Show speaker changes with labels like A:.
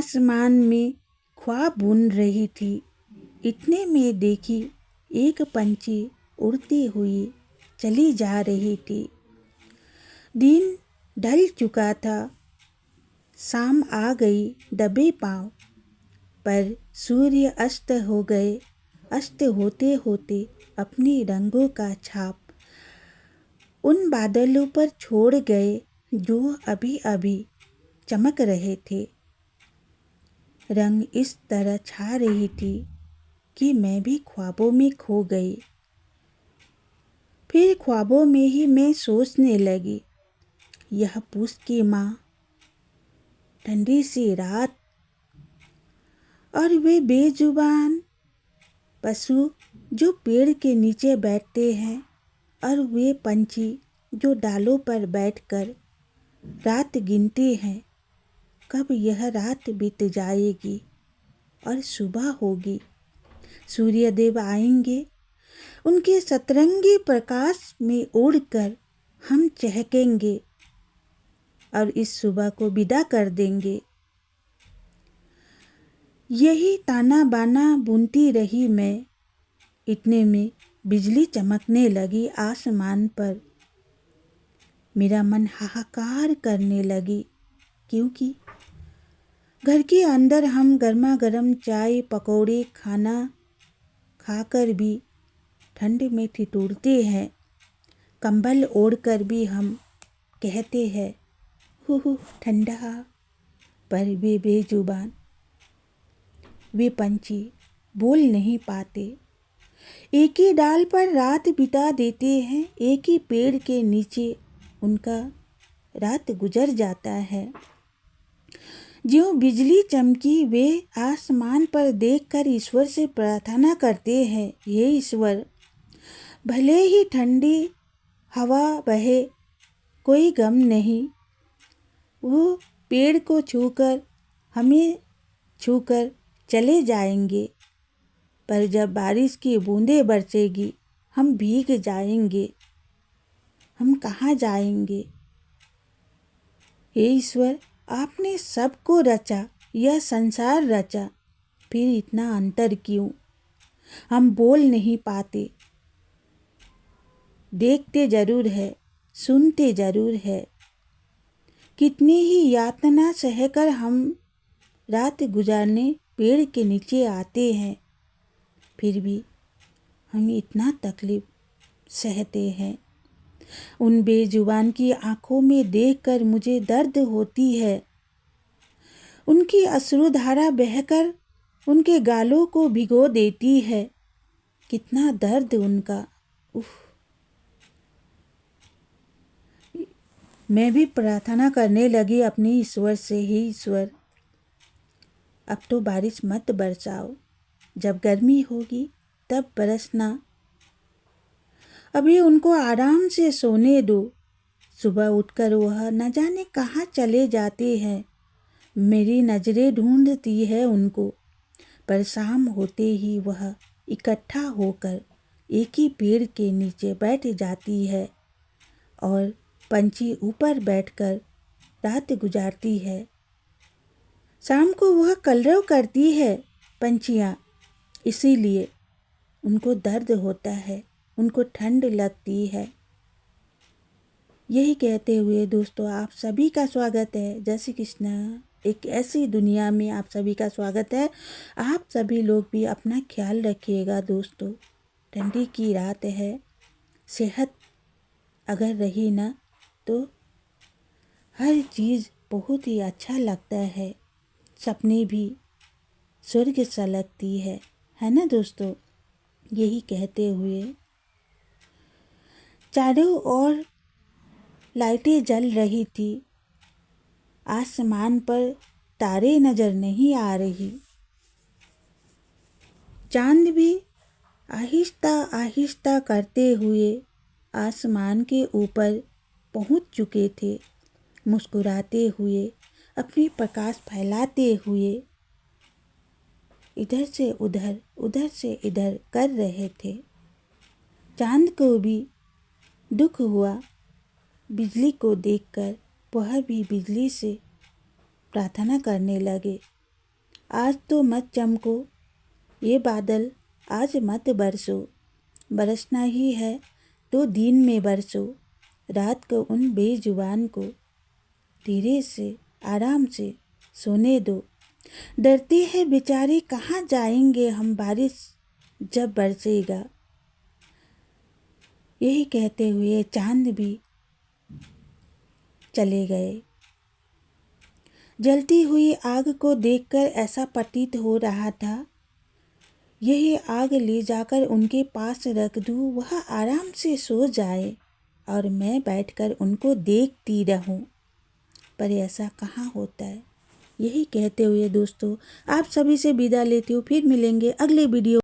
A: आसमान में ख्वाब बुन रही थी। इतने में देखी एक पंछी उड़ती हुई चली जा रही थी। दिन ढल चुका था, शाम आ गई दबे पाँव, पर सूर्य अस्त हो गए। अस्त होते होते अपने रंगों का छाप उन बादलों पर छोड़ गए जो अभी अभी चमक रहे थे। रंग इस तरह छा रही थी कि मैं भी ख्वाबों में खो गई। फिर ख्वाबों में ही मैं सोचने लगी, यह पूस की माँ, ठंडी सी रात और वे बेजुबान पशु जो पेड़ के नीचे बैठते हैं और वे पंछी जो डालों पर बैठकर रात गिनते हैं। कब यह रात बीत जाएगी और सुबह होगी। सूर्यदेव आएंगे, उनके सतरंगी प्रकाश में उड़कर हम चहकेंगे और इस सुबह को विदा कर देंगे। यही ताना बाना बुनती रही मैं। इतने में बिजली चमकने लगी आसमान पर। मेरा मन हाहाकार करने लगी, क्योंकि घर के अंदर हम गर्मा गर्म चाय पकौड़े खाना खाकर भी ठंड में ठिठुरते हैं। कंबल ओढ़कर भी हम कहते हैं हु ठंडा, पर वे बेजुबान, वे पंछी बोल नहीं पाते। एक ही डाल पर रात बिता देते हैं, एक ही पेड़ के नीचे उनका रात गुजर जाता है। ज्यों बिजली चमकी वे आसमान पर देखकर ईश्वर से प्रार्थना करते हैं, हे ईश्वर, भले ही ठंडी हवा बहे, कोई गम नहीं। वो पेड़ को छूकर हमें छूकर चले जाएंगे, पर जब बारिश की बूंदें बरसेगी हम भीग जाएंगे। हम कहाँ जाएंगे? हे ईश्वर, आपने सबको रचा, यह संसार रचा, फिर इतना अंतर क्यों? हम बोल नहीं पाते। देखते जरूर है, सुनते जरूर है। कितनी ही यातना सहकर हम रात गुजारने पेड़ के नीचे आते हैं, फिर भी हम इतना तकलीफ सहते हैं। उन बेजुबान की आंखों में देखकर मुझे दर्द होती है। उनकी अश्रुधारा बहकर उनके गालों को भिगो देती है। कितना दर्द उनका। उफ। मैं भी प्रार्थना करने लगी अपने ईश्वर से, ही ईश्वर, अब तो बारिश मत बरसाओ, जब गर्मी होगी तब बरसना। अभी उनको आराम से सोने दो। सुबह उठकर वह न जाने कहाँ चले जाते हैं। मेरी नजरें ढूंढती है उनको, पर शाम होते ही वह इकट्ठा होकर एक ही पेड़ के नीचे बैठ जाती है और पंछी ऊपर बैठकर रात गुजारती है। शाम को वह कलरव करती है पंछियाँ, इसीलिए उनको दर्द होता है, उनको ठंड लगती है। यही कहते हुए दोस्तों, आप सभी का स्वागत है जय श्री कृष्ण। एक ऐसी दुनिया में आप सभी का स्वागत है। आप सभी लोग भी अपना ख्याल रखिएगा दोस्तों। ठंडी की रात है, सेहत अगर रही ना तो हर चीज़ बहुत ही अच्छा लगता है। सपने भी स्वर्ग सा लगती है ना दोस्तों। यही कहते हुए चारों ओर लाइटें जल रही थी। आसमान पर तारे नजर नहीं आ रही। चांद भी आहिस्ता आहिस्ता करते हुए आसमान के ऊपर पहुंच चुके थे, मुस्कुराते हुए अपनी प्रकाश फैलाते हुए इधर से उधर, उधर से इधर कर रहे थे। चांद को भी दुख हुआ बिजली को देखकर। वह भी बिजली से प्रार्थना करने लगे, आज तो मत चमको ये बादल, आज मत बरसो, बरसना ही है तो दिन में बरसो, रात को उन बेजुबान को धीरे से आराम से सोने दो। डरती है बेचारी कहाँ जाएंगे हम, बारिश जब बरसेगा। यही कहते हुए चांद भी चले गए। जलती हुई आग को देखकर ऐसा प्रतीत हो रहा था यही आग ले जाकर उनके पास रख दूँ, वह आराम से सो जाए और मैं बैठकर उनको देखती रहूं। पर ऐसा कहाँ होता है। यही कहते हुए दोस्तों आप सभी से विदा लेती हूँ। फिर मिलेंगे अगले वीडियो